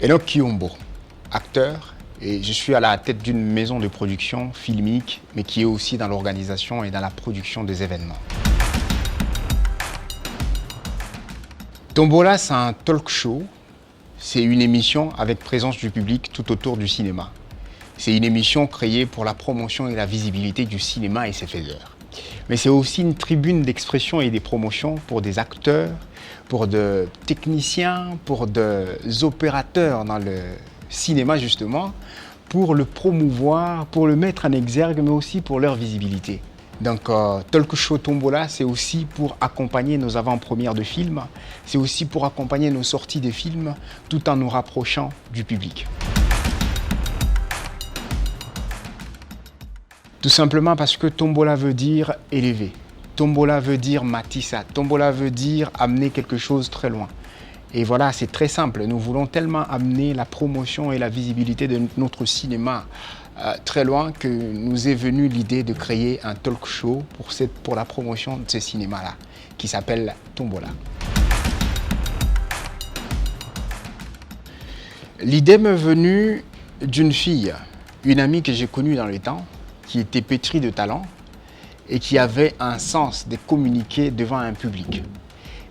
Enoch Kiyombo, acteur, et je suis à la tête d'une maison de production filmique, mais qui est aussi dans l'organisation et dans la production des événements. Tombola, c'est un talk show, c'est une émission avec présence du public tout autour du cinéma. C'est une émission créée pour la promotion et la visibilité du cinéma et ses faiseurs. Mais c'est aussi une tribune d'expression et des promotions pour des acteurs, pour des techniciens, pour des opérateurs dans le cinéma justement, pour le promouvoir, pour le mettre en exergue, mais aussi pour leur visibilité. Donc, Talk Show Tombola, c'est aussi pour accompagner nos avant-premières de films, c'est aussi pour accompagner nos sorties de films, tout en nous rapprochant du public. Tout simplement parce que Tombola veut dire élever. Tombola veut dire matissa. Tombola veut dire amener quelque chose très loin. Et voilà, c'est très simple. Nous voulons tellement amener la promotion et la visibilité de notre cinéma très loin que nous est venue l'idée de créer un talk show pour la promotion de ce cinéma-là, qui s'appelle Tombola. L'idée m'est venue d'une fille, une amie que j'ai connue dans le temps, qui était pétrie de talent et qui avait un sens de communiquer devant un public.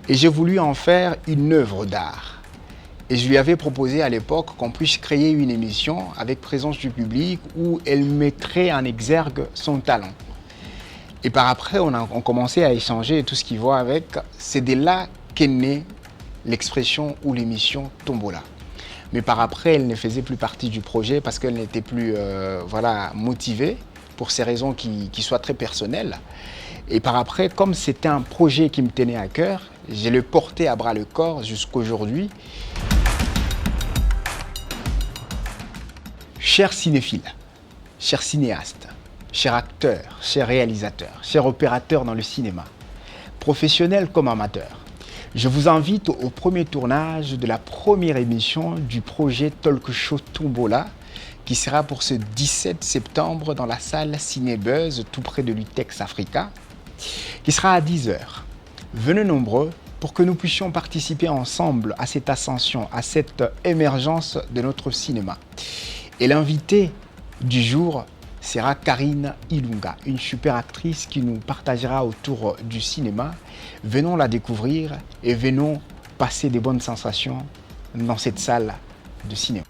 Et j'ai voulu en faire une œuvre d'art. Et je lui avais proposé à l'époque qu'on puisse créer une émission avec présence du public où elle mettrait en exergue son talent. Et par après, on commençait à échanger et tout ce qui va avec. C'est de là qu'est née l'expression ou l'émission Tombola. Mais par après, elle ne faisait plus partie du projet parce qu'elle n'était plus motivée pour ces raisons qui soient très personnelles. Et par après, comme c'était un projet qui me tenait à cœur, je l'ai porté à bras le corps jusqu'aujourd'hui. Chers cinéphiles, chers cinéastes, chers acteurs, chers réalisateurs, chers opérateurs dans le cinéma, professionnels comme amateurs, je vous invite au premier tournage de la première émission du projet Talk Show Tombola, qui sera pour ce 17 septembre dans la salle Cinébuzz, tout près de l'Utex Africa, qui sera à 10h. Venez nombreux pour que nous puissions participer ensemble à cette ascension, à cette émergence de notre cinéma. Et l'invité du jour sera Karine Ilunga, une super actrice qui nous partagera autour du cinéma. Venons la découvrir et venons passer des bonnes sensations dans cette salle de cinéma.